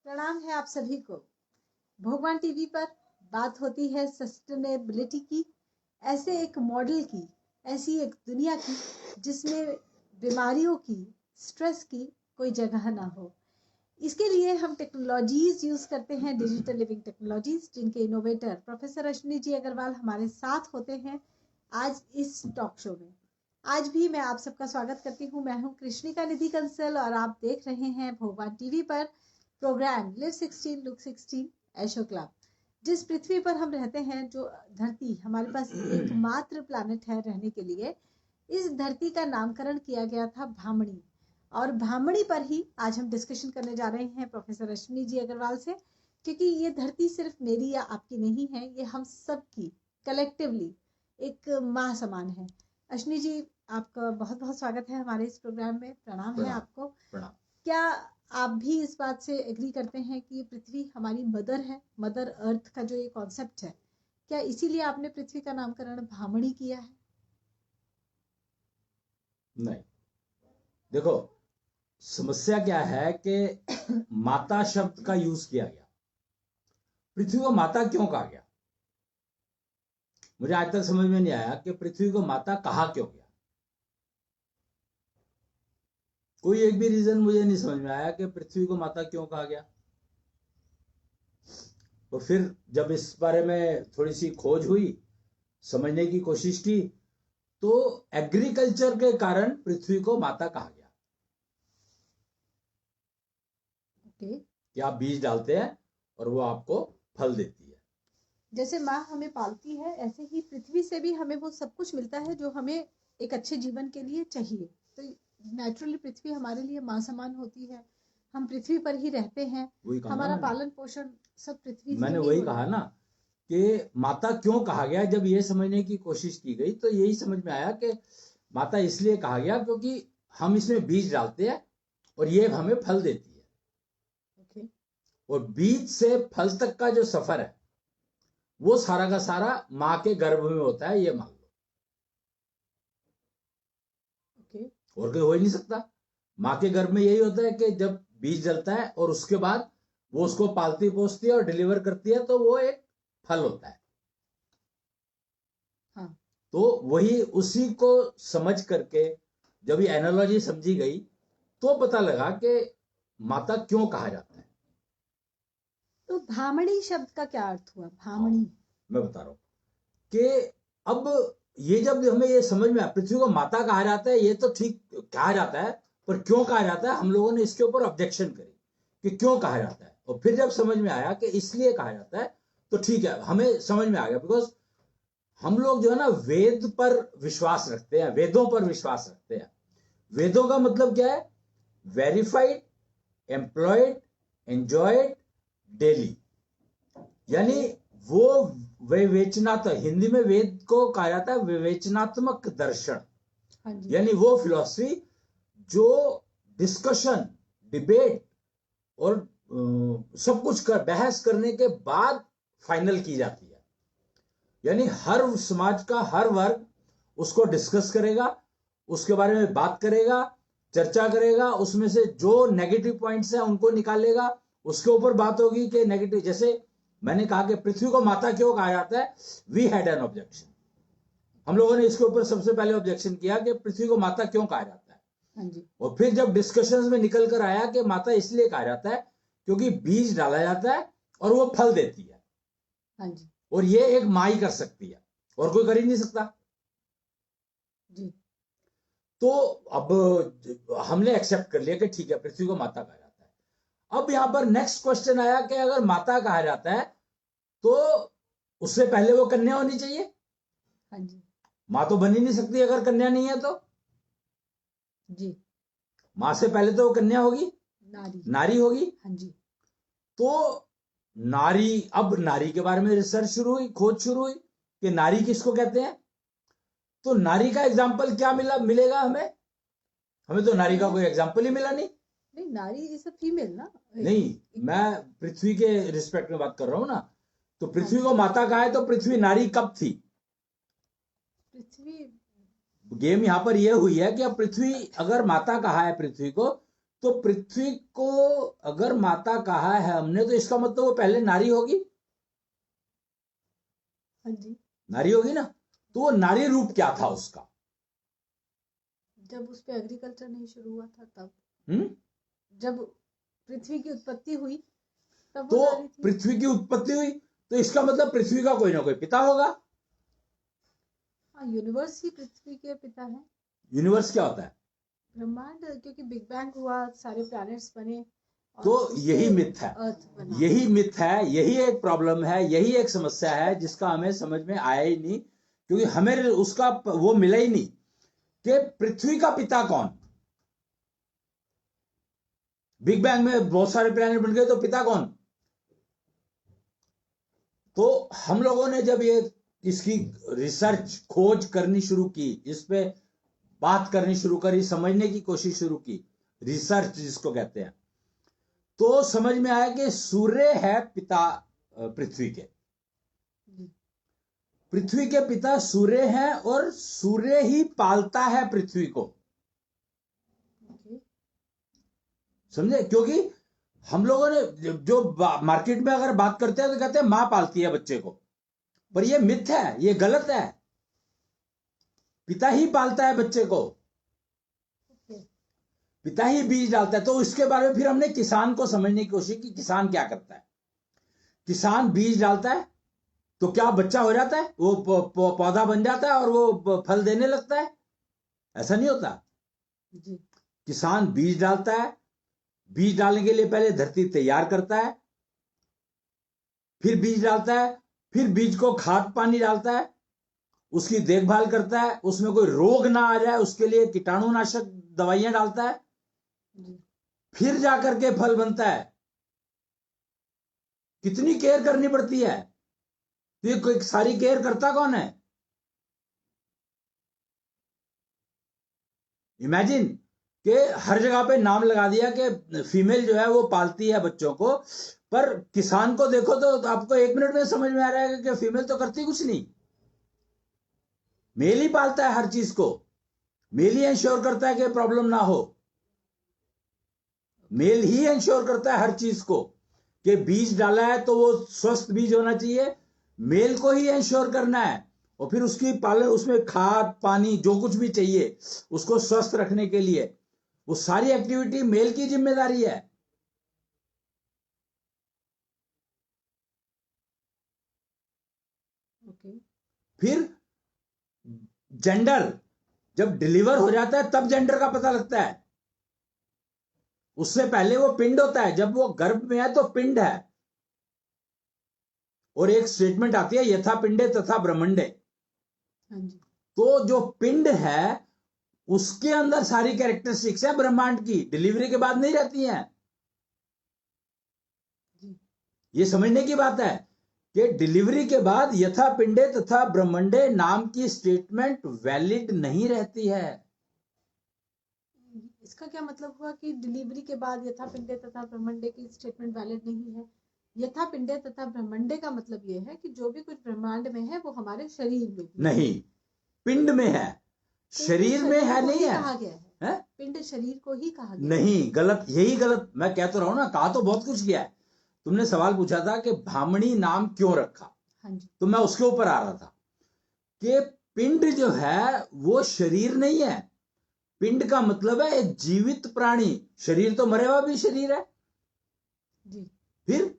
प्रणाम है आप सभी को। भगवान टीवी पर बात होती है सस्टेनेबिलिटी की, ऐसे एक मॉडल की, ऐसी एक दुनिया की जिसमें बीमारियों की, स्ट्रेस की कोई जगह ना हो। इसके लिए हम टेक्नोलॉजीज यूज करते हैं, डिजिटल लिविंग टेक्नोलॉजीज, जिनके इनोवेटर प्रोफेसर अश्विनी जी अग्रवाल हमारे साथ होते हैं आज इस टॉक शो में। आज भी मैं आप सबका स्वागत करती हूँ। मैं हूँ कृष्णिका निधि कंसल और आप देख रहे हैं भगवान टीवी पर प्रोग्राम लिव 16 लुक 16 ऐशो क्लब। जिस पृथ्वी पर हम रहते हैं, जो धरती हमारे पास एकमात्र प्लैनेट है रहने के लिए, इस धरती का नामकरण किया गया था भामणी। और भामणी पर ही आज हम डिस्कशन करने जा रहे हैं प्रोफेसर अश्विनी जी अग्रवाल से, क्योंकि ये धरती सिर्फ मेरी या आपकी नहीं है, ये हम सब की कलेक्टिवली एक माँ समान है। अश्विनी जी, आपका बहुत बहुत स्वागत है हमारे इस प्रोग्राम में। प्रणाम है आपको। प्रणाम। क्या आप भी इस बात से एग्री करते हैं कि ये पृथ्वी हमारी मदर है? मदर अर्थ का जो ये कॉन्सेप्ट है, क्या इसीलिए आपने पृथ्वी का नामकरण भामणी किया है? नहीं, देखो, समस्या क्या है कि माता शब्द का यूज किया गया। पृथ्वी को माता क्यों कहा गया? मुझे आज तक समझ में नहीं आया कि पृथ्वी को माता कहा क्यों गया। कोई एक भी रीजन मुझे नहीं समझ में आया कि पृथ्वी को माता क्यों कहा गया। तो फिर जब इस बारे में थोड़ी सी खोज हुई, समझने की कोशिश की, तो एग्रीकल्चर के कारण पृथ्वी को माता कहा गया। कि आप बीज डालते हैं और वो आपको फल देती है। जैसे माँ हमें पालती है, ऐसे ही पृथ्वी से भी हमें वो सब कुछ मिलता है जो हमें एक अच्छे जीवन के लिए चाहिए। तो नेचुरली पृथ्वी हमारे लिए माँ समान होती है। हम पृथ्वी पर ही रहते हैं, हमारा पालन पोषण सब पृथ्वी से मैंने ही वही हो रहा कहा है। ना कि माता क्यों कहा गया। जब ये समझने की कोशिश की गई तो यही समझ में आया कि माता इसलिए कहा गया क्योंकि हम इसमें बीज डालते हैं और ये हमें फल देती है। और बीज से फल तक का जो सफर है वो सारा का सारा माँ के गर्भ में होता है, ये मान लो। और कोई हो ही नहीं सकता। माँ के गर्भ में यही होता है कि जब बीज डलता है और उसके बाद वो उसको पालती पोसती है और डिलीवर करती है, तो वो एक फल होता है। हाँ। तो वही उसी को समझ करके जब ये एनालॉजी समझी गई तो पता लगा कि माता क्यों कहा जाता है। तो भामणी शब्द का क्या अर्थ हुआ? भामणी मैं बता रहा हूं कि अब ये जब हमें ये समझ में आया पृथ्वी को माता कहा जाता है, ये तो ठीक कहा जाता है, पर क्यों कहा जाता है, हम लोगों ने इसके ऊपर ऑब्जेक्शन करी कि क्यों कहा जाता है। और फिर जब समझ में आया कि इसलिए कहा जाता है तो ठीक है, हमें समझ में आ गया। बिकॉज हम लोग जो है ना वेद पर विश्वास रखते हैं, वेदों पर विश्वास रखते हैं। वेदों का मतलब क्या है? Verified, employed, enjoyed, daily. यानी वो विवेचनात्मक, हिंदी में वेद को कहा जाता है विवेचनात्मक दर्शन। यानी वो फिलॉसफी जो डिस्कशन, डिबेट और सब कुछ कर बहस करने के बाद फाइनल की जाती है। यानी हर समाज का हर वर्ग उसको डिस्कस करेगा, उसके बारे में बात करेगा, चर्चा करेगा, उसमें से जो नेगेटिव पॉइंट्स हैं उनको निकालेगा, उसके ऊपर बात होगी कि नेगेटिव। जैसे मैंने कहा कि पृथ्वी को माता क्यों कहा जाता है, वी हैड एन ऑब्जेक्शन। हम लोगों ने इसके ऊपर सबसे पहले ऑब्जेक्शन किया कि पृथ्वी को माता क्यों कहा जाता है। हाँ जी। और फिर जब डिस्कशंस में निकल कर आया कि माता इसलिए कहा जाता है क्योंकि बीज डाला जाता है और वो फल देती है। हाँ जी। और ये एक माँ ही कर सकती है और कोई कर ही नहीं सकता जी। तो अब हमने एक्सेप्ट कर लिया कि ठीक है, पृथ्वी को माता कहा जाता है। अब यहां पर नेक्स्ट क्वेश्चन आया कि अगर माता कहा जाता है तो उससे पहले वो कन्या होनी चाहिए। हाँ जी। मां तो बन ही नहीं सकती अगर कन्या नहीं है तो। जी। मां से पहले तो वो कन्या होगी, नारी होगी। हाँ जी। तो नारी, अब नारी के बारे में रिसर्च शुरू हुई, खोज शुरू हुई कि नारी किसको कहते हैं। तो नारी का एग्जाम्पल क्या मिलेगा हमें? हमें तो नारी का कोई एग्जाम्पल ही मिला नहीं। नहीं, नारी इज अ फीमेल ना। नहीं, मैं पृथ्वी के रिस्पेक्ट में बात कर रहा हूं ना। तो पृथ्वी को माता कहा है तो पृथ्वी नारी कब थी? पृथ्वी, गेम यहां पर यह हुई है कि अब पृथ्वी अगर माता कहा है पृथ्वी को, तो पृथ्वी को अगर माता कहा है हमने, तो इसका मतलब वो पहले नारी होगी। हाँ जी। नारी होगी ना। तो वो नारी रूप क्या था उसका? जब उस पे एग्रीकल्चर नहीं शुरू हुआ था तब, हम्म। जब पृथ्वी की उत्पत्ति हुई तब वो तो नारी थी। पृथ्वी की उत्पत्ति हुई, तो इसका मतलब पृथ्वी का कोई ना कोई पिता होगा। हाँ, यूनिवर्स ही पृथ्वी के पिता है। यूनिवर्स क्या होता है? ब्रह्मांड, क्योंकि बिग बैंग हुआ, सारे प्लैनेट्स बने और तो उससे यही मिथ है, अर्थ बना। यही मिथ है, यही एक प्रॉब्लम है, यही एक समस्या है जिसका हमें समझ में आया ही नहीं, क्योंकि हमें उसका वो मिला ही नहीं कि पृथ्वी का पिता कौन। बिग बैंग में बहुत सारे प्लैनेट बन गए, तो पिता कौन? तो हम लोगों ने जब ये इसकी रिसर्च खोज करनी शुरू की, इस पे बात करनी शुरू करी, समझने की कोशिश शुरू की, रिसर्च जिसको कहते हैं, तो समझ में आया कि सूर्य है पिता पृथ्वी के। पृथ्वी के पिता सूर्य हैं और सूर्य ही पालता है पृथ्वी को। समझे? क्योंकि हम लोगों ने जो मार्केट में अगर बात करते हैं तो कहते हैं मां पालती है बच्चे को, पर यह मिथ है, यह गलत है। पिता ही पालता है बच्चे को, पिता ही बीज डालता है। तो इसके बारे में फिर हमने किसान को समझने की कोशिश की, किसान क्या करता है। किसान बीज डालता है तो क्या बच्चा हो जाता है, वो पौधा बन जाता है और वो फल देने लगता है? ऐसा नहीं होता जी। किसान बीज डालता है, बीज डालने के लिए पहले धरती तैयार करता है, फिर बीज डालता है, फिर बीज को खाद पानी डालता है, उसकी देखभाल करता है, उसमें कोई रोग ना आ जाए उसके लिए कीटाणुनाशक दवाइयां डालता है, फिर जाकर के फल बनता है। कितनी केयर करनी पड़ती है। तो ये कोई सारी केयर करता कौन है? इमेजिन कि हर जगह पे नाम लगा दिया कि फीमेल जो है वो पालती है बच्चों को, पर किसान को देखो तो आपको 1 मिनट में समझ में आ रहा है कि फीमेल तो करती कुछ नहीं, मेल ही पालता है हर चीज को, मेल ही इंश्योर करता है कि प्रॉब्लम ना हो, मेल ही इंश्योर करता है हर चीज को कि बीज डाला है तो वो स्वस्थ बीज होना चाहिए, मेल को ही इंश्योर करना है, और फिर उसकी पालन, उसमें खाद पानी जो कुछ भी चाहिए उसको स्वस्थ रखने के लिए, वो सारी एक्टिविटी मेल की जिम्मेदारी है। फिर जेंडर जब डिलीवर हो जाता है तब जेंडर का पता लगता है, उससे पहले वो पिंड होता है, जब वो गर्भ में है तो पिंड है। और एक स्टेटमेंट आती है यथा पिंडे तथा ब्रह्मंडे। तो जो पिंड है उसके अंदर सारी कैरेक्टरिस्टिक्स है ब्रह्मांड की, डिलीवरी के बाद नहीं रहती हैं। ये समझने की बात है कि डिलीवरी के बाद यथा पिंडे तथा ब्रह्मंडे नाम की स्टेटमेंट वैलिड नहीं रहती है। इसका क्या मतलब हुआ कि डिलीवरी के बाद यथा पिंडे तथा ब्रह्मंडे की स्टेटमेंट वैलिड नहीं है? यथा पिंडे तथा ब्रह्मंडे का मतलब ये है कि जो भी कुछ ब्रह्मांड में है वो हमारे शरीर में भी नहीं, पिंड में है, शरीर में है नहीं है, कहा गया है? पिंड शरीर को ही कहा गया नहीं, गलत, यही गलत। मैं कह तो रहा हूं ना, कहा तो बहुत कुछ गया है। तुमने सवाल पूछा था कि भामणी नाम क्यों रखा, तो मैं उसके ऊपर आ रहा था कि पिंड जो है वो शरीर नहीं है। पिंड का मतलब है एक जीवित प्राणी, शरीर तो मरे हुआ भी शरीर है जी। फिर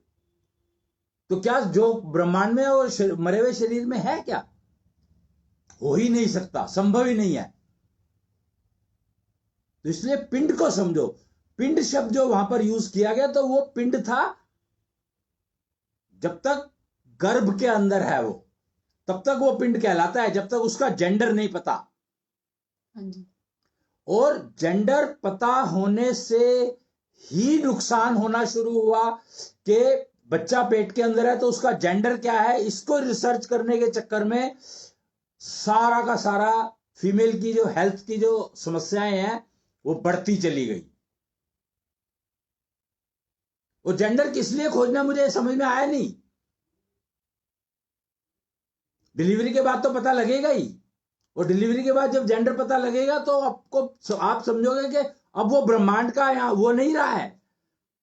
तो क्या जो ब्रह्मांड में और मरे हुए शरीर में है क्या? हो ही नहीं सकता, संभव ही नहीं है। तो इसलिए पिंड को समझो। पिंड शब्द जो वहां पर यूज किया गया तो वो पिंड था जब तक गर्भ के अंदर है वो, तब तक वो पिंड कहलाता है, जब तक उसका जेंडर नहीं पता। और जेंडर पता होने से ही नुकसान होना शुरू हुआ कि बच्चा पेट के अंदर है तो उसका जेंडर क्या है, इसको रिसर्च करने के चक्कर में सारा का सारा फीमेल की जो हेल्थ की जो समस्याएं हैं वो बढ़ती चली गई। वो जेंडर किस लिए खोजना मुझे समझ में आया नहीं। डिलीवरी के बाद तो पता लगेगा ही, और डिलीवरी के बाद जब जेंडर पता लगेगा तो आपको, आप समझोगे कि अब वो ब्रह्मांड का यहाँ वो नहीं रहा है,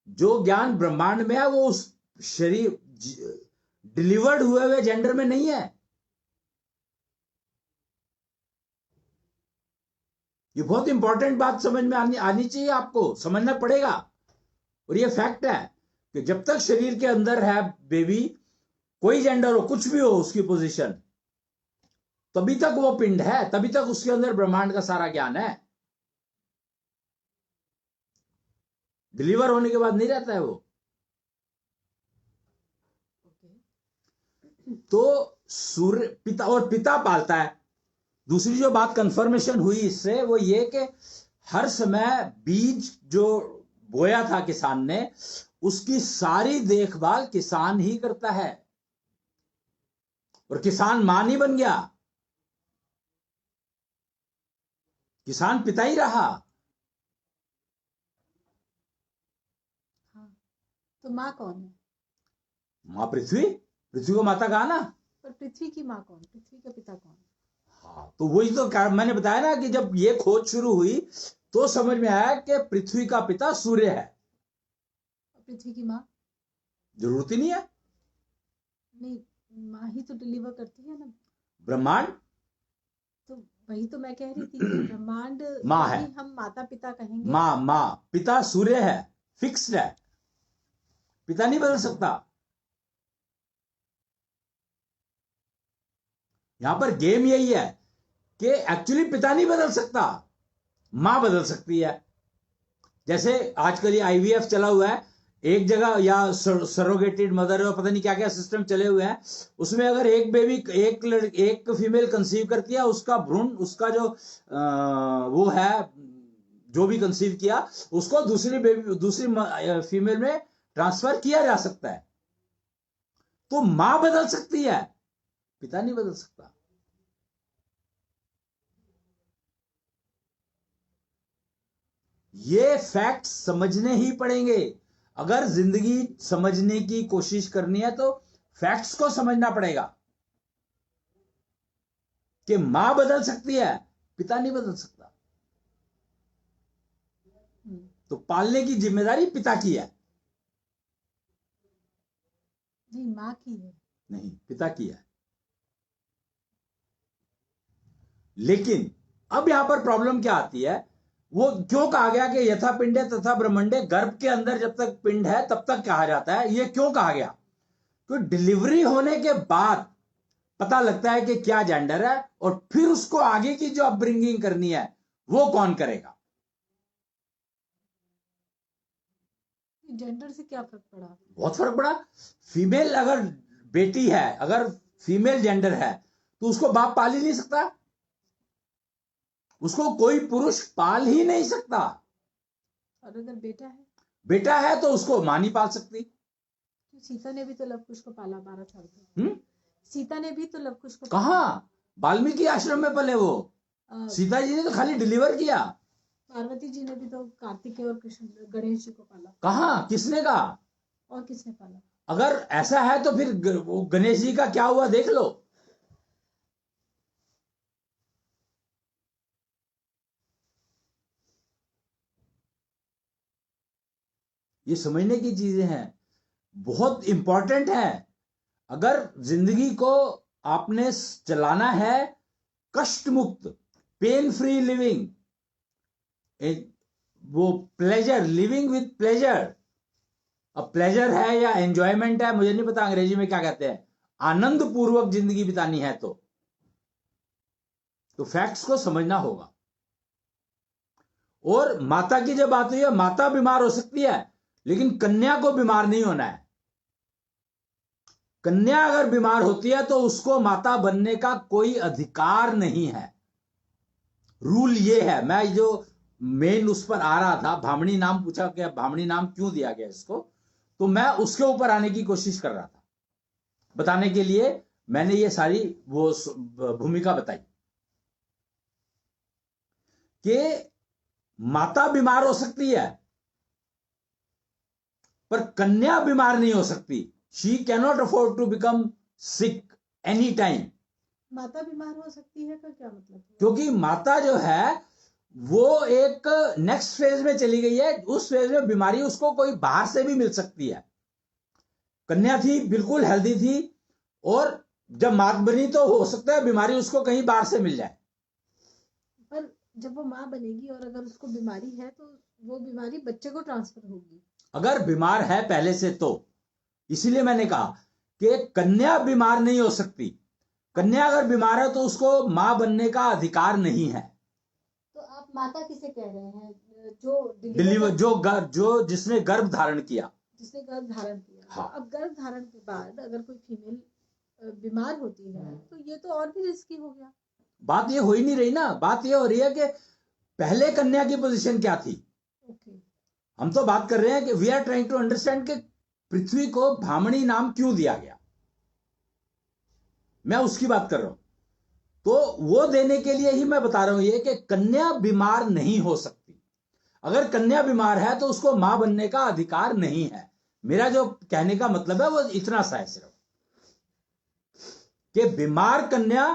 जो ज्ञान ब्रह्मांड में है वो उस शरीर डिलीवर्ड हुए जेंडर में नहीं है। ये बहुत इंपॉर्टेंट बात समझ में आनी चाहिए, आपको समझना पड़ेगा। और ये फैक्ट है कि जब तक शरीर के अंदर है बेबी, कोई जेंडर हो, कुछ भी हो उसकी पोजीशन, तभी तक वो पिंड है, तभी तक उसके अंदर ब्रह्मांड का सारा ज्ञान है। डिलीवर होने के बाद नहीं रहता है वो। तो सूर्य पिता, और पिता पालता है। दूसरी जो बात कंफर्मेशन हुई इससे वो ये कि हर समय बीज जो बोया था किसान ने, उसकी सारी देखभाल किसान ही करता है। और किसान मां नहीं बन गया, किसान पिता ही रहा। हाँ, तो माँ कौन है? मां पृथ्वी, पृथ्वी को माता कहा ना। पर पृथ्वी की माँ कौन, पृथ्वी का पिता कौन? हाँ, तो वही तो मैंने बताया ना कि जब ये खोज शुरू हुई तो समझ में आया कि पृथ्वी का पिता सूर्य है। पृथ्वी की माँ जरूरत ही नहीं है। नहीं, माँ ही तो डिलीवर करती है ना ब्रह्मांड। तो वही तो मैं कह रही थी कि ब्रह्मांड माँ है, हम माता पिता कहेंगे। माँ पिता सूर्य है, फिक्स्ड है, पिता नहीं बदल सकता। यहां पर गेम यही है कि एक्चुअली पिता नहीं बदल सकता, मां बदल सकती है। जैसे आजकल ये आईवीएफ चला हुआ है एक जगह, या सरोगेटेड मदर, और पता नहीं क्या क्या सिस्टम चले हुए हैं। उसमें अगर एक बेबी, एक फीमेल कंसीव करती है, उसका भ्रूण, उसका जो वो है, जो भी कंसीव किया उसको दूसरी फीमेल में ट्रांसफर किया जा सकता है। तो मां बदल सकती है, पिता नहीं बदल सकता। ये फैक्ट समझने ही पड़ेंगे। अगर जिंदगी समझने की कोशिश करनी है तो फैक्ट्स को समझना पड़ेगा कि मां बदल सकती है, पिता नहीं बदल सकता। तो पालने की जिम्मेदारी पिता की है, नहीं माँ की है, नहीं पिता की है। लेकिन अब यहां पर प्रॉब्लम क्या आती है, वो क्यों कहा गया कि यथा पिंडे तथा ब्रह्मंडे, गर्भ के अंदर जब तक पिंड है तब तक कहा जाता है। ये क्यों कहा गया? तो डिलीवरी होने के बाद पता लगता है कि क्या जेंडर है, और फिर उसको आगे की जो अपब्रिंगिंग करनी है वो कौन करेगा। जेंडर से क्या फर्क पड़ा? बहुत फर्क पड़ा। फीमेल अगर बेटी है, अगर फीमेल जेंडर है, तो उसको बाप पाल ही नहीं सकता, उसको कोई पुरुष पाल ही नहीं सकता। और अगर बेटा है तो उसको मां नहीं पाल सकती। सीता ने भी तो लव कुश को पाला 12 साल तक। सीता ने भी तो लव कुश को कहा, वाल्मीकि आश्रम में पले वो। सीता जी ने तो खाली डिलीवर किया। पार्वती जी ने भी तो कार्तिकेय और कृष्ण गणेश जी को पाला। कहा, किसने कहा? और किसने पाला? अगर ऐसा है तो फिर गणेश जी का क्या हुआ देख लो। ये समझने की चीजें हैं, बहुत इंपॉर्टेंट है। अगर जिंदगी को आपने चलाना है कष्ट मुक्त, पेन फ्री लिविंग, वो प्लेजर, लिविंग विद प्लेजर। अब प्लेजर है या एंजॉयमेंट है, मुझे नहीं पता अंग्रेजी में क्या कहते हैं, आनंद पूर्वक जिंदगी बितानी है तो फैक्ट्स को समझना होगा। और माता की जब बात हुई है, माता बीमार हो सकती है लेकिन कन्या को बीमार नहीं होना है। कन्या अगर बीमार होती है तो उसको माता बनने का कोई अधिकार नहीं है। रूल ये है। मैं जो मेन उस पर आ रहा था, भामनी नाम पूछा कि भामनी नाम क्यों दिया गया इसको, तो मैं उसके ऊपर आने की कोशिश कर रहा था। बताने के लिए मैंने ये सारी वो भूमिका बताई कि माता बीमार हो सकती है पर कन्या बीमार नहीं हो सकती। She cannot afford to become sick any time. माता बीमार हो सकती है का क्या मतलब है? क्योंकि माता जो है वो एक नेक्स्ट फेज में चली गई है। उस फेज में बीमारी उसको कोई बाहर से भी मिल सकती है। कन्या थी, बिल्कुल हेल्दी थी, और जब मात बनी तो हो सकता है बीमारी उसको कहीं बाहर से मिल जाए। पर जब वो माँ बनेगी और अगर उसको बीमारी है तो वो बीमारी बच्चे को ट्रांसफर होगी। अगर बीमार है पहले से तो, इसीलिए मैंने कहा कि कन्या बीमार नहीं हो सकती। कन्या अगर बीमार है तो उसको मां बनने का अधिकार नहीं है। तो आप माता किसे कह रहे हैं? जो डिलीवर, जिसने गर्भ धारण किया। जिसने गर्भ धारण किया। हाँ। अब गर्भ धारण के बाद अगर कोई फीमेल बीमार होती है तो ये तो और भी रिस्की हो गया। बात ये हो ही नहीं रही ना। बात ये हो रही है कि पहले कन्या की पोजीशन क्या थी। ओके। हम तो बात कर रहे हैं कि we are trying to understand कि पृथ्वी को भामणी नाम क्यों दिया गया। मैं उसकी बात कर रहा हूं। तो वो देने के लिए ही मैं बता रहा हूं ये कि कन्या बीमार नहीं हो सकती। अगर कन्या बीमार है तो उसको मां बनने का अधिकार नहीं है। मेरा जो कहने का मतलब है वो इतना सा है सिर्फ, कि बीमार कन्या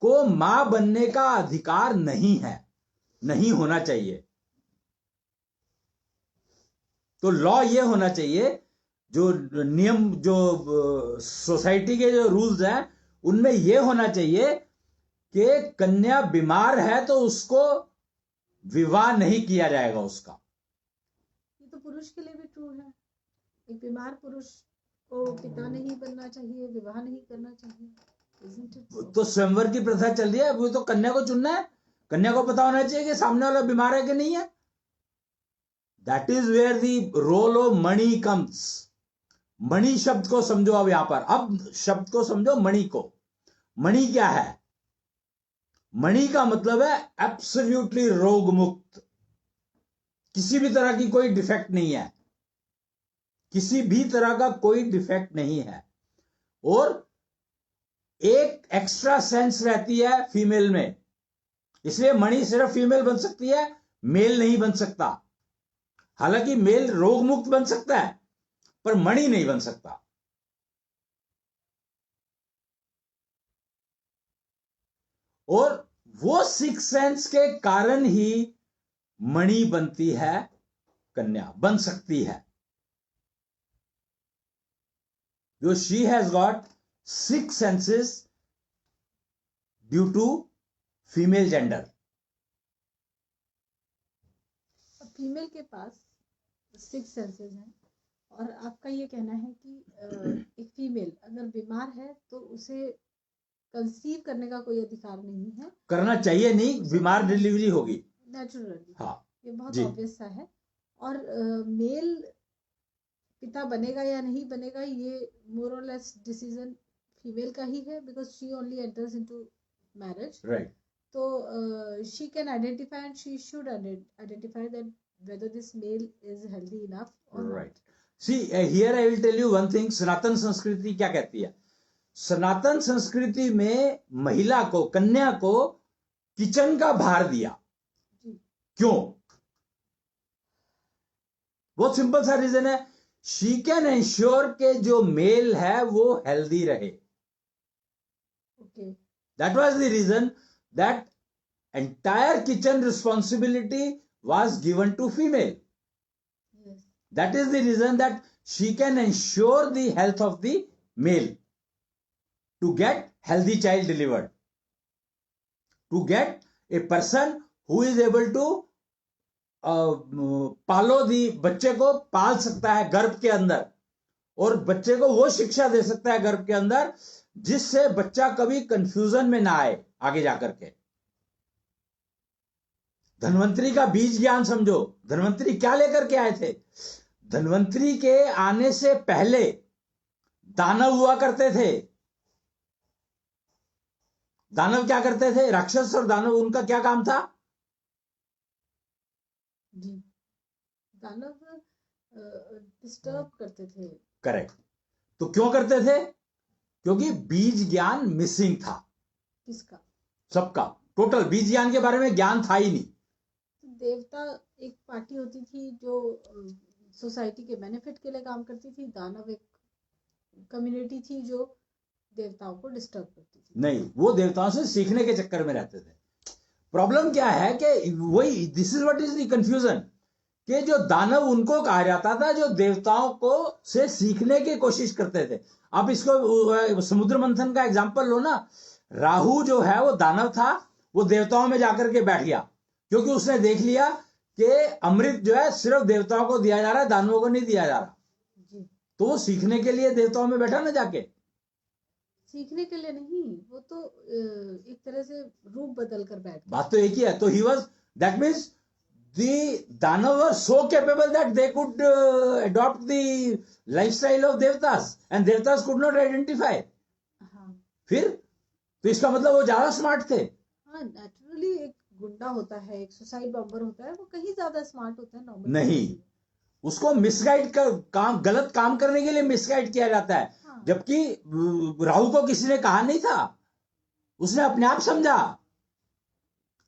को मां बनने का अधिकार नहीं है, नहीं होना चाहिए। तो लॉ ये होना चाहिए, जो नियम, जो सोसाइटी के जो रूल्स हैं उनमें ये होना चाहिए कि कन्या बीमार है तो उसको विवाह नहीं किया जाएगा उसका। ये तो पुरुष के लिए भी ट्रू है। एक बीमार पुरुष को पिता नहीं बनना चाहिए, विवाह नहीं करना चाहिए। Isn't it so? तो स्वयंवर की प्रथा चल रही है, वो तो कन्या को चुनना है। कन्या को पता होना चाहिए कि सामने वाला बीमार है कि नहीं है। That is where the role of mani comes. मणि शब्द को समझो अब यहां पर। अब शब्द को समझो, मणि को। मणि क्या है? मणि का मतलब है एब्सोल्युटली रोग मुक्त। किसी भी तरह की कोई डिफेक्ट नहीं है, किसी भी तरह का कोई डिफेक्ट नहीं है। और एक एक्स्ट्रा सेंस रहती है फीमेल में, इसलिए मणि सिर्फ फीमेल बन सकती है, मेल नहीं बन सकता। हालांकि मेल रोग मुक्त बन सकता है पर मणि नहीं बन सकता। और वो सिक्स सेंस के कारण ही मणि बनती है, कन्या बन सकती है। जो she has got six senses due to female gender. Female के पास सिक्स सेंसेस हैं और आपका ये कहना है कि एक फीमेल अगर बीमार है तो उसे कंसीव करने का कोई अधिकार नहीं है। करना चाहिए नहीं, बीमार डिलीवरी होगी नेचुरली। हाँ ये बहुत जी। ऑब्वियस सा है। और मेल पिता बनेगा या नहीं बनेगा ये मोर और लेस डिसीजन फीमेल का ही है, because she only enters into marriage. Right. तो she can identify and she should identify that whether this male is healthy enough or Right. not. See, here I will tell you one thing. सनातन संस्कृति क्या कहती है? सनातन संस्कृति में महिला को, कन्या को किचन का भार दिया। क्यों? बहुत सिंपल सा रीजन है, शी कैन एंश्योर के जो मेल है वो हेल्दी रहे। Okay. That was the reason that entire kitchen responsibility was given to female. Yes. That is the reason that she can ensure the health of the male to get healthy child delivered, to get a person who is able to पालो दी, बच्चे को पाल सकता है गर्भ के अंदर, और बच्चे को वो शिक्षा दे सकता है गर्भ के अंदर जिससे बच्चा कभी कंफ्यूजन में ना आए आगे जाकर के। धन्वंतरी का बीज ज्ञान समझो। धन्वंतरी क्या लेकर के आए थे? धन्वंतरी के आने से पहले दानव हुआ करते थे। दानव क्या करते थे? राक्षस और दानव, उनका क्या काम था? जी, दानव डिस्टर्ब करते थे। करेक्ट। तो क्यों करते थे? क्योंकि बीज ज्ञान मिसिंग था। किसका? सबका। टोटल बीज ज्ञान के बारे में ज्ञान था ही नहीं। देवता एक पार्टी होती थी जो सोसाइटी के बेनिफिट के लिए काम करती थी, दानव एक कम्युनिटी थी जो देवताओं को डिस्टर्ब करती थी। नहीं, वो देवताओं से सीखने के चक्कर में रहते थे। प्रॉब्लम क्या है कि वही this is what is the confusion, कि जो दानव उनको कहा जाता था जो देवताओं को से सीखने की कोशिश करते थे। आप इसको समुद्र मंथन का एग्जांपल लो ना, राहु जो है वो दानव था, वो देवताओं में जाकर के बैठ गया क्योंकि उसने देख लिया कि अमृत जो है सिर्फ देवताओं को दिया जा रहा है, दानवों को नहीं दिया जा रहा। तो वो सीखने के लिए देवताओं में बैठा ना, जाके सीखने के लिए नहीं, वो तो एक तरह से रूप बदल कर बैठ गया। बात तो एक ही है। तो he was, that means the Danav were so capable that they could adopt the lifestyle of Devatas and Devatas could not identify. हाँ फिर तो इसका मतलब वो ज्यादा स्मार्ट थे। हाँ, नेचुरली एक गुंडा होता है, एक सुसाइड बॉम्बर होता है, वो कहीं ज्यादा स्मार्ट होता है नॉर्मल नहीं, उसको मिसगाइड कर काम, गलत काम करने के लिए मिसगाइड किया जाता है। हाँ। जबकि राहु को किसी ने कहा नहीं था, उसने अपने आप समझा।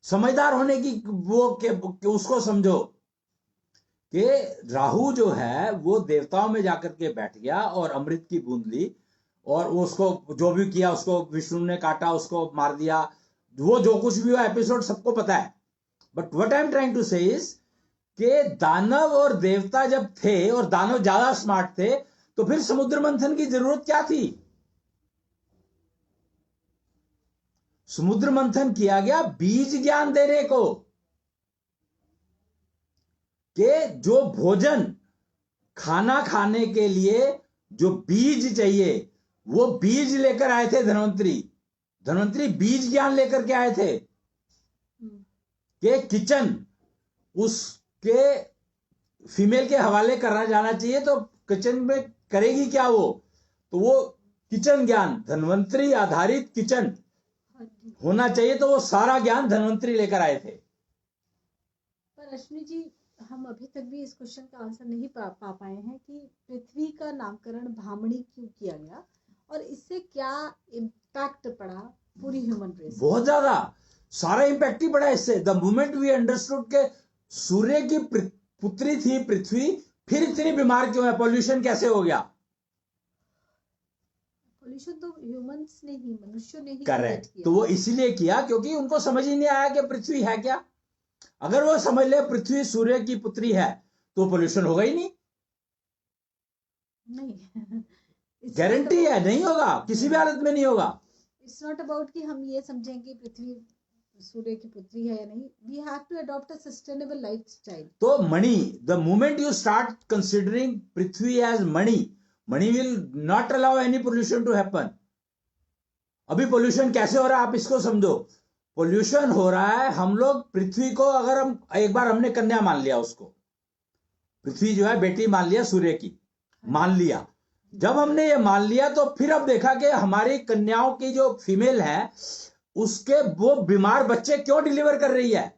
समझदार होने की वो के उसको समझो कि राहु जो है वो देवताओं में जाकर के बैठ गया और अमृत की बूंद ली और उसको जो भी किया, उसको विष्णु ने काटा, उसको मार दिया, वो जो कुछ भी हुआ एपिसोड सबको पता है। But what I am trying to say is कि दानव और देवता जब थे और दानव ज्यादा स्मार्ट थे, तो फिर समुद्र मंथन की जरूरत क्या थी? समुद्र मंथन किया गया बीज ज्ञान देने को, कि जो भोजन खाना खाने के लिए जो बीज चाहिए वो बीज लेकर आए थे धन्वंतरी। धन्वंतरी बीज ज्ञान लेकर के आए थे कि किचन उसके फीमेल के हवाले करना जाना चाहिए, तो किचन में करेगी क्या वो, तो वो किचन ज्ञान, धन्वंतरी आधारित किचन होना चाहिए, तो वो सारा ज्ञान धन्वंतरी लेकर आए थे। पर अश्विनी जी, हम अभी तक भी इस क्वेश्चन का आंसर नहीं पा पाए हैं कि पृथ्वी का नामकरण भामणी क्यों किया गया और इससे क्या इम्पैक्ट पड़ा पूरी ह्यूमन रेस। बहुत ज्यादा, सारा इम्पैक्ट ही पड़ा इससे। द मोमेंट वी अंडरस्टूड के सूर्य की पुत्री थी पृथ्वी, फिर इतनी बीमार क्यों है, पॉल्यूशन कैसे हो गया? पॉल्यूशन तो ह्यूमंस ने ही, मनुष्यों ने ही करेक्ट। तो वो इसीलिए किया क्योंकि उनको समझ ही नहीं आया कि पृथ्वी है क्या। अगर वो समझ ले पृथ्वी सूर्य की पुत्री है तो पोल्यूशन होगा ही नहीं। गारंटी है नहीं होगा, किसी भी हालत में नहीं होगा। इट्स नॉट अबाउट कि हम ये समझें कि पृथ्वी सूर्य की पुत्री है या नहीं। We have to adopt a sustainable lifestyle. तो mani, the moment you start considering prithvi as mani, mani will not allow any pollution to happen. अभी पोल्यूशन कैसे हो रहा है आप इसको समझो। पोल्यूशन हो रहा है, हम लोग पृथ्वी को, अगर हम एक बार हमने कन्या मान लिया, उसको पृथ्वी जो है बेटी मान लिया सूर्य की, मान लिया। जब हमने ये मान लिया तो फिर अब देखा कि हमारी कन्याओं की जो फीमेल है उसके वो बीमार बच्चे क्यों डिलीवर कर रही है,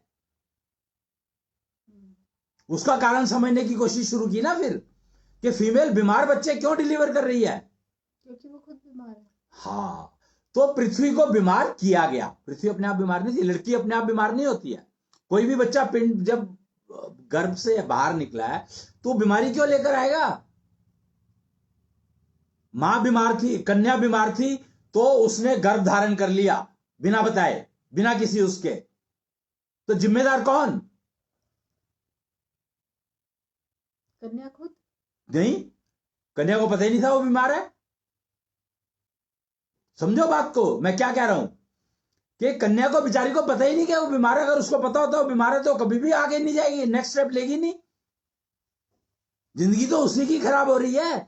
उसका कारण समझने की कोशिश शुरू की ना फिर, कि फीमेल बीमार बच्चे क्यों डिलीवर कर रही है, क्योंकि वो खुद बीमार है। हाँ, तो पृथ्वी को बीमार किया गया। पृथ्वी अपने आप बीमार नहीं थी, लड़की अपने आप बीमार नहीं होती है। कोई भी बच्चा पिंड जब गर्भ से बाहर निकला है तो बीमारी क्यों लेकर आएगा? मां बीमार थी, कन्या बीमार थी, तो उसने गर्भ धारण कर लिया बिना बताए, बिना किसी उसके, तो जिम्मेदार कौन? कन्या खुद नहीं, कन्या को पता ही नहीं था वो बीमार है। समझो बात को, मैं क्या कह रहा हूं कि कन्या को, बेचारी को पता ही नहीं कि वो बीमार है। अगर उसको पता होता वो बीमार है तो कभी भी आगे नहीं जाएगी, नेक्स्ट स्टेप लेगी नहीं। जिंदगी तो उसी की खराब हो रही है।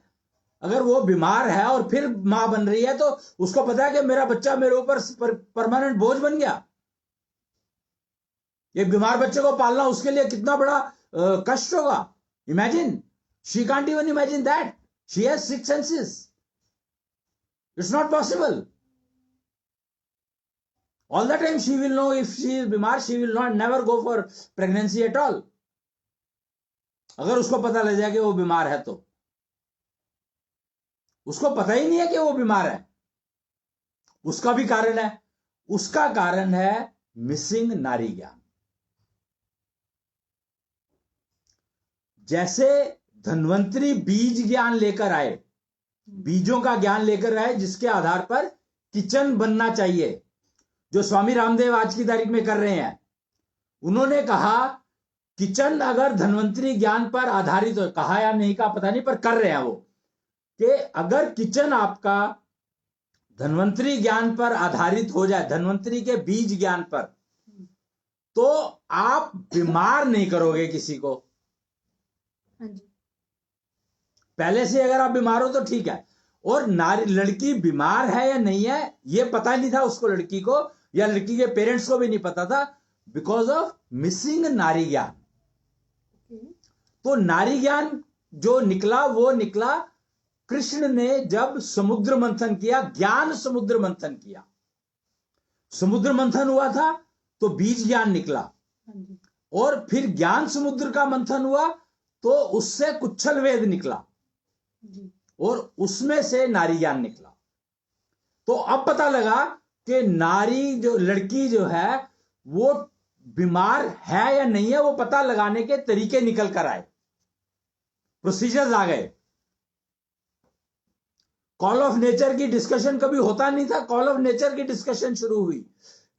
अगर वो बीमार है और फिर मां बन रही है तो उसको पता है कि मेरा बच्चा मेरे ऊपर परमानेंट बोझ बन गया। एक बीमार बच्चे को पालना उसके लिए कितना बड़ा कष्ट होगा। Imagine, she can't even imagine that she has 6 senses. It's not possible. All the time she will know if she is बीमार, she will not never go for pregnancy at all. अगर उसको पता लग जाए कि वो बीमार है तो उसको पता ही नहीं है कि वो बीमार है। उसका भी कारण है, उसका कारण है मिसिंग नारी ज्ञान। जैसे धन्वंतरी बीज ज्ञान लेकर आए, बीजों का ज्ञान लेकर आए जिसके आधार पर किचन बनना चाहिए, जो स्वामी रामदेव आज की तारीख में कर रहे हैं। उन्होंने कहा किचन अगर धन्वंतरी ज्ञान पर आधारित हो, कहा या नहीं कहा पता नहीं, पर कर रहे हैं वो, कि अगर किचन आपका धन्वंतरी ज्ञान पर आधारित हो जाए, धन्वंतरी के बीज ज्ञान पर, तो आप बीमार नहीं करोगे किसी को। हाँ जी। पहले से अगर आप बीमार हो तो ठीक है। और लड़की बीमार है या नहीं है ये पता नहीं था उसको, लड़की को या लड़की के पेरेंट्स को भी नहीं पता था, बिकॉज ऑफ मिसिंग नारी ज्ञान। तो नारी ज्ञान जो निकला वो निकला कृष्ण ने जब समुद्र मंथन किया, ज्ञान समुद्र मंथन किया, समुद्र मंथन हुआ था तो बीज ज्ञान निकला, और फिर ज्ञान समुद्र का मंथन हुआ तो उससे कुच्छल वेद निकला, और उसमें से नारी ज्ञान निकला। तो अब पता लगा कि नारी जो लड़की जो है वो बीमार है या नहीं है, वो पता लगाने के तरीके निकल कर आए, प्रोसीजर्स आ गए। कॉल ऑफ नेचर की डिस्कशन कभी होता नहीं था, कॉल ऑफ नेचर की डिस्कशन शुरू हुई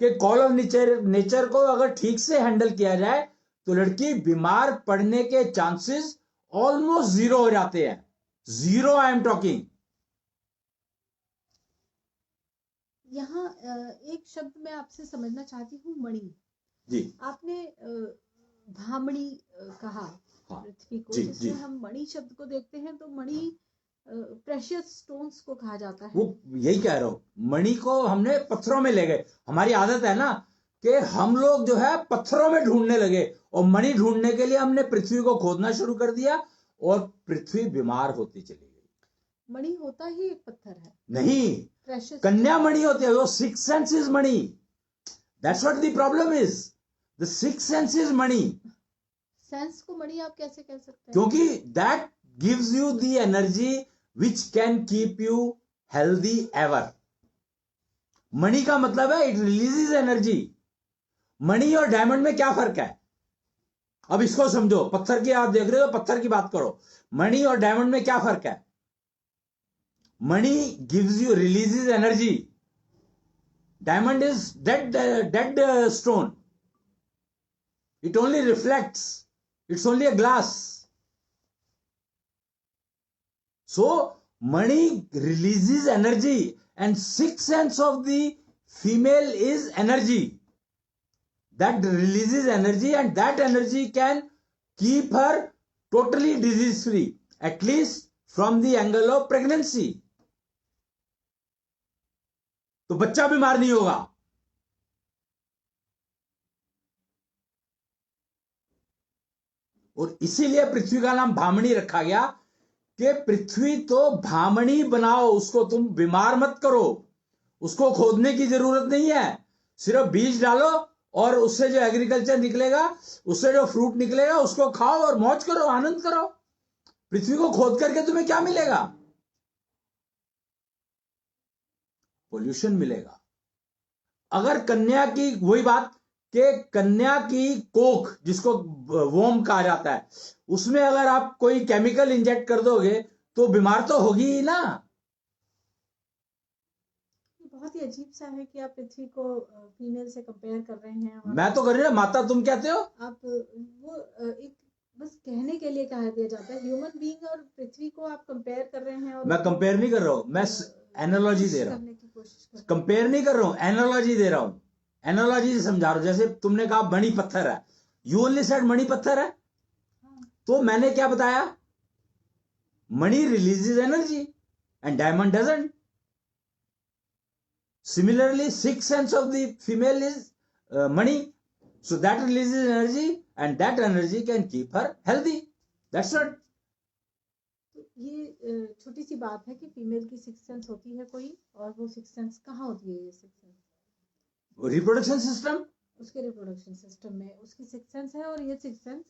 कि कॉल ऑफ नेचर को अगर ठीक से हैंडल किया जाए तो लड़की बीमार पड़ने के चांसेस ऑलमोस्ट जीरो हो जाते हैं। Zero, I am talking. यहाँ एक शब्द मैं आपसे समझना चाहती हूँ, मणि जी। आपने भामणी कहा पृथ्वी को, जिससे हम मणि शब्द को देखते हैं तो मणि प्रेशियस स्टोन्स को कहा जाता है। वो यही कह रहा हूं, मणि को हमने पत्थरों में ले गए। हमारी आदत है ना कि हम लोग जो है पत्थरों में ढूंढने लगे, और मणि ढूंढने के लिए हमने पृथ्वी को खोदना शुरू कर दिया और पृथ्वी बीमार होती चली गई। मणि होता ही एक पत्थर है नहीं, कन्या मणि होती है, वो six sense is Mani. That's what the problem is, the six sense is Mani. Sense को मणि आप कैसे कह सकते हैं? क्योंकि that gives you the energy which can keep you healthy ever. मणि का मतलब है इट रिलीजेस एनर्जी। मणि और डायमंड में क्या फर्क है? अब इसको समझो, पत्थर की आप देख रहे हो, पत्थर की बात करो, मणि और डायमंड में क्या फर्क है? Mani gives you, releases energy, diamond is dead stone, it only reflects, it's only a glass. So money releases energy, and sixth sense of the female is energy. That releases energy, and that energy can keep her totally disease free, at least from the angle of pregnancy. तो बच्चा बीमार नहीं होगा। और इसीलिए पृथ्वी का नाम भामणी रखा गया कि पृथ्वी तो भामणी बनाओ, उसको तुम बीमार मत करो, उसको खोदने की जरूरत नहीं है, सिर्फ बीज डालो और उससे जो एग्रीकल्चर निकलेगा, उससे जो फ्रूट निकलेगा उसको खाओ और मौज करो, आनंद करो। पृथ्वी को खोद करके तुम्हें क्या मिलेगा? पोल्यूशन मिलेगा। अगर कन्या की, वही बात कि कन्या की कोख जिसको वोम कहा जाता है, उसमें अगर आप कोई केमिकल इंजेक्ट कर दोगे तो बीमार तो होगी ही ना। बहुत ही अजीब सा है कि आप पृथ्वी को फीमेल से कंपेयर कर रहे हैं। मैं तो कर रही हूँ, माता तुम कहते हो। आप वो एक बस कहने के लिए कहा दिया जाता है, ह्यूमन बीइंग और पृथ्वी को आप कंपेयर कर रहे हैं। और मैं कंपेयर नहीं कर रहा हूँ, मैं एनालॉजी दे रहा हूँ, कंपेयर नहीं कर रहा हूँ, एनालॉजी दे रहा हूँ, एनालॉजी से समझा रहा हूँ। जैसे तुमने कहा मणि पत्थर है, यू ओनली सेड मणि पत्थर है, तो मैंने क्या बताया? Mani releases energy and diamond doesn't. Similarly, sixth sense of the female is money, so that releases energy, and that energy can keep her healthy. That's it. ये छोटी सी बात है कि फीमेल की सिक्स सेंस होती है कोई, और वो सिक्स सेंस कहाँ होती है? ये सिक्स सेंस रिप्रोडक्शन सिस्टम, उसके रिप्रोडक्शन सिस्टम में उसकी सिक्स सेंस है, और ये सिक्स सेंस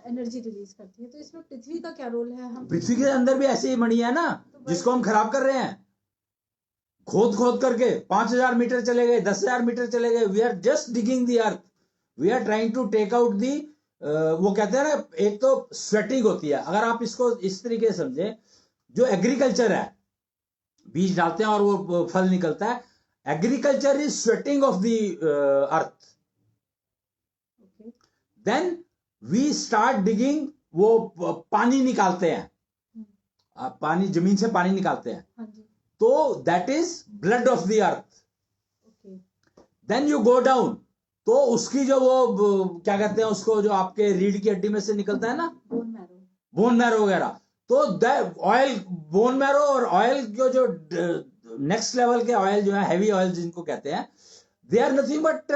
एनर्जी रिलीज करती है। तो इसमें पृथ्वी का क्या रोल है? हम पृथ्वी के अंदर भी ऐसी ही मणि है ना, तो जिसको हम खराब कर रहे हैं। खोद खोद करके 5000 मीटर चले गए, 10,000 मीटर चले गए। We are just digging the earth, we are trying to take out the, वो कहते हैं ना, एक तो स्वेटिंग होती है। अगर आप इसको इस तरीके से समझे, जो एग्रीकल्चर है, बीज डालते हैं और वो फल निकलता है, agriculture is sweating of the earth. Then we start digging, वो पानी निकालते हैं, पानी, जमीन से पानी निकालते हैं, हाँ जी, तो that is blood of the earth. Okay, then you go down, तो उसकी जो वो क्या कहते हैं उसको, जो आपके रीढ़ की हड्डी में से निकलता है ना, बोन मैरो, बोन मैरो वगैरह, तो ऑयल, बोन मैरो और ऑयल जो नेक्स्ट लेवल के ऑयल जो है, हैवी ऑयल जिनको कहते हैं, they are nothing but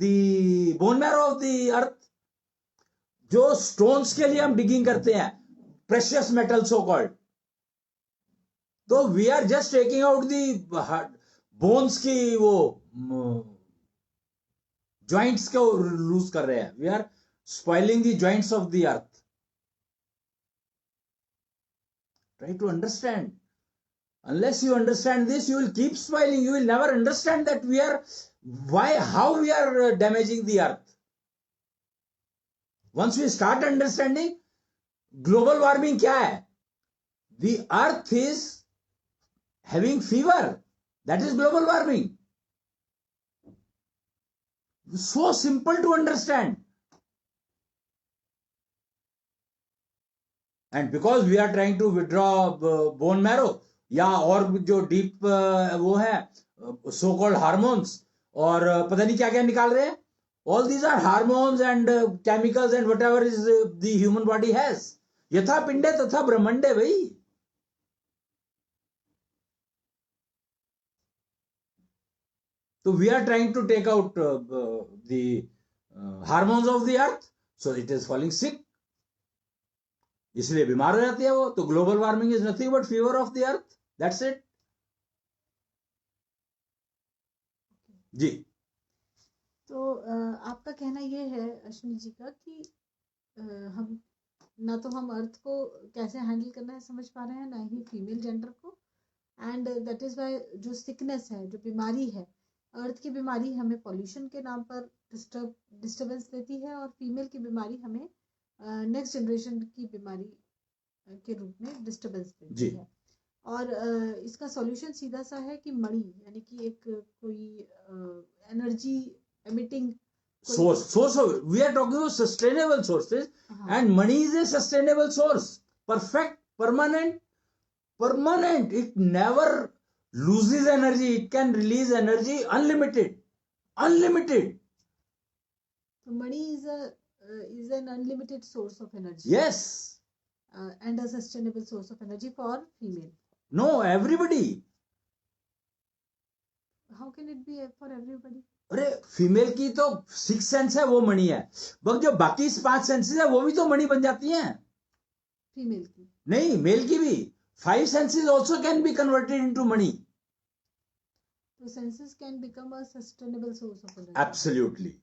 the bone marrow of the earth. जो स्टोन्स के लिए हम डिगिंग करते हैं, प्रेशियस मेटल सो कॉल्ड, तो we are just taking out the bones की वो जॉइंट्स को लूज कर रहे हैं, we are spoiling the joints of the earth. Try to understand. Unless you understand this, you will keep spoiling. You will never understand that we are, how we are damaging the earth. Once we start understanding, global warming क्या है? The earth is having fever. That is global warming. So simple to understand. And because we are trying to withdraw bone marrow, या और जो deep वो है so called hormones, और पता नहीं क्या क्या निकाल रहे हैं, all these are hormones and chemicals and whatever is the human body has, यथा पिंडे तथा ब्रह्मंडे भाई। तो we are trying to take out the hormones of the earth, so it is falling sick, इसलिए बीमार हो जाती है वो। तो global warming is nothing but fever of the earth, that's it. जी, तो आपका कहना ये है अश्विनी जी का कि हम ना तो हम अर्थ को कैसे हैंडल करना है समझ पा रहे हैं, ना ही फीमेल जेंडर को, एंड दैट इज वाई जो सिकनेस है, जो बीमारी है, अर्थ की बीमारी हमें पॉल्यूशन के नाम पर डिस्टर्बेंस देती है, और फीमेल की बीमारी हमें नेक्स्ट जनरेशन की बीमारी के रूप में डिस्टर्बेंस देती है। और इसका सॉल्यूशन सीधा सा है कि मणि, यानी कि एक कोई energy emitting source of, we are talking about sustainable sources, and money is a sustainable source, perfect, permanent, it never loses energy, it can release energy unlimited. So money is an unlimited source of energy, Yes, and a sustainable source of energy for female. no, everybody. How can it be for everybody? अरे female की तो 6 sense है, वो मणि है, बस जो बाकी 5 senses है वो भी तो मणि बन जाती हैं। फीमेल की नहीं, मेल की भी 5 senses also can be converted into mani. तो senses can become a sustainable source of energy. Absolutely,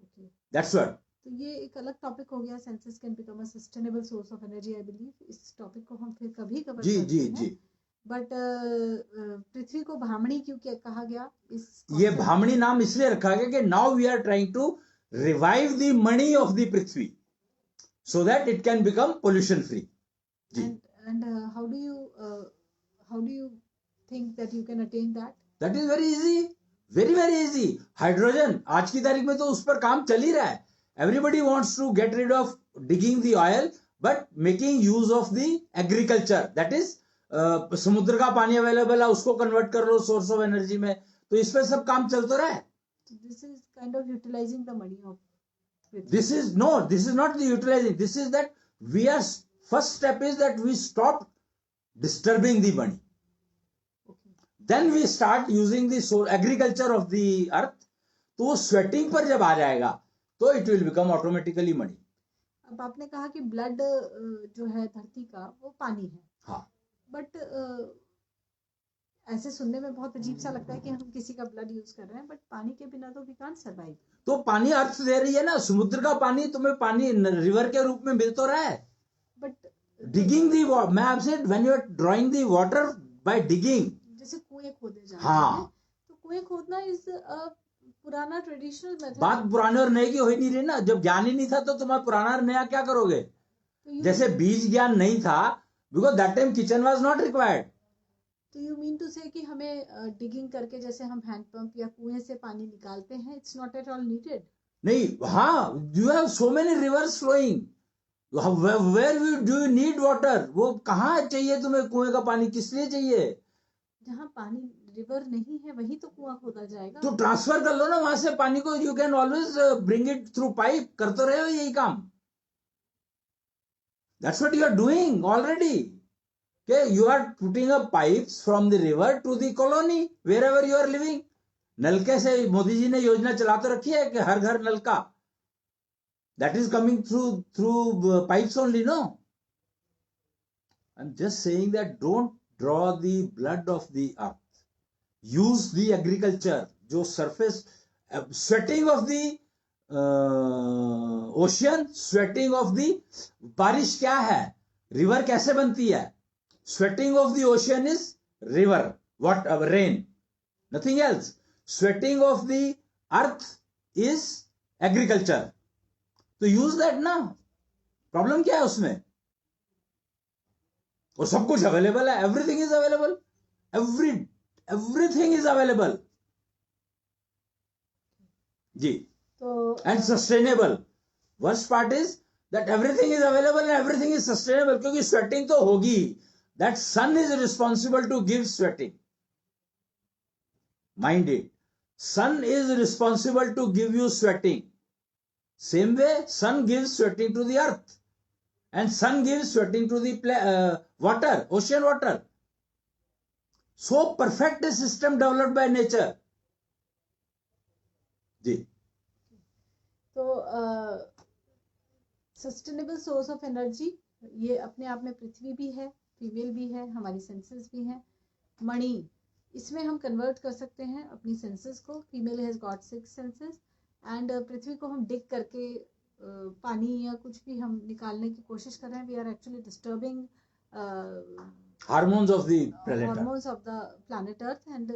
okay, that's what. तो ये एक अलग टॉपिक हो गया, senses can become a sustainable source of energy. I believe इस टॉपिक को हम फिर कभी कवर जी करते जी हैं। जी। बट पृथ्वी को भामणी क्यों क्या कहा गया? इस ये भामणी नाम इसलिए रखा गया कि now we are trying to revive the मणि ऑफ द पृथ्वी so that it can become pollution free. जी। And how do you think that you can attain that? That is very easy, very very easy. Hydrogen, आज की तारीख में तो उस पर काम चल ही रहा है। Everybody wants to get rid of digging the oil but making use of the agriculture, that is समुद्र का पानी अवेलेबल है, उसको कन्वर्ट कर लो सोर्स ऑफ एनर्जी में। तो इस पे सब काम चल तो रहा है। This is kind of utilising the money of this is not the utilising, this is that we are, first step is that we stop disturbing the money, then we start using the agriculture of the earth. तो वो sweating पर जब आ जाएगा तो it will become automatically money. अब आपने कहा कि ब्लड जो है धरती का वो पानी है, हाँ, बट ऐसे सुनने में बहुत अजीब सा लगता है कि हम किसी का ब्लड यूज कर रहे हैं, बट पानी के बिना तो वी कांट सर्वाइव। तो पानी अर्थ दे रही है ना, समुद्र का पानी तुम्हें पानी रिवर के रूप में मिल तो रहा है। बट डिगिंग दी, मैं आपसे, when you are drawing the water by digging, जैसे कुएं खोदे जा रहे हाँ, हैं, तो कुएं खोदना इज पुराना ट्रेडिशनल मेथड। बात पुराने और नए की हो ही नहीं रही ना। जब ज्ञान ही नहीं था तो तुम्हारा पुराना और नया क्या करोगे? जैसे बीज ज्ञान नहीं था, because that time kitchen was not required. तो यू मीन टू से कि हमें डिगिंग करके जैसे हम हैंड पंप या कुएं से पानी निकालते हैं, it's not at all needed. नहीं, हाँ, you have so many rivers flowing. Where do you need water? वो कहाँ चाहिए तुम्हें कुएं का पानी, किस लिए चाहिए? जहाँ पानी रिवर नहीं है वही तो कुआं खोदा जाएगा। तो ट्रांसफर कर लो ना वहां से पानी को, you can always bring it through pipe, कर तो रहे हो यही काम। That's what you are doing already. Okay, you are putting up pipes from the river to the colony wherever you are living. नलके से मोदी जी ने योजना चला तो रखी है कि हर घर नलका, that is coming through pipes only, no? I'm just saying that don't draw the blood of the earth. Use the agriculture, जो surface sweating of the ocean, sweating of the बारिश क्या है, रिवर कैसे बनती है? Sweating of the ocean is river, what rain, nothing else. Sweating of the earth is agriculture. तो use that ना, problem क्या है उसमें? और सब कुछ अवेलेबल है, everything is available, everything is available जी। तो and sustainable, worst part is that everything is available and everything is sustainable, क्योंकि स्वेटिंग तो होगी। That sun is responsible to give sweating, mind it, sun is responsible to give you sweating. Same way sun gives sweating to the earth and sun gives sweating to the water, ocean water. So perfect a system developed by nature जी। तो sustainable source of energy ये अपने आप में पृथ्वी भी है, female भी है, हमारी सेंसेस भी हैं। मणि, इसमें हम कन्वर्ट कर सकते हैं अपनी सेंसेस को। Female has got 6 senses and prithvi को हम डिग करके पानी या कुछ भी हम निकालने की कोशिश कर रहे हैं। We are actually disturbing hormones of the planet earth and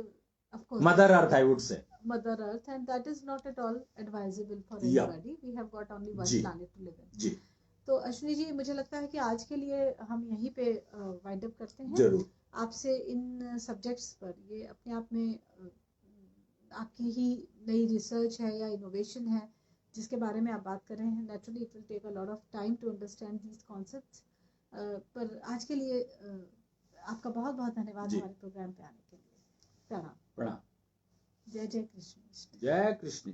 of course mother earth, I would say mother earth, and that is not at all advisable for anybody. We have got only one planet to live in. तो अश्विनी जी, मुझे लगता है कि आज के लिए हम यहीं पे वाइंड अप करते हैं। जरूर। आपसे इन सब्जेक्ट्स पर, ये अपने आप में आपकी ही नई रिसर्च है या इनोवेशन है जिसके बारे में आप बात कर रहे हैं। Naturally it will take a lot of time to understand these concepts, पर आज के लिए आपका बहुत बहुत धन्यवाद हमारे प्रोग्राम पे आने के लिए। प्रणाम। प्रणाम। जय जय कृष्ण। जय कृष्ण।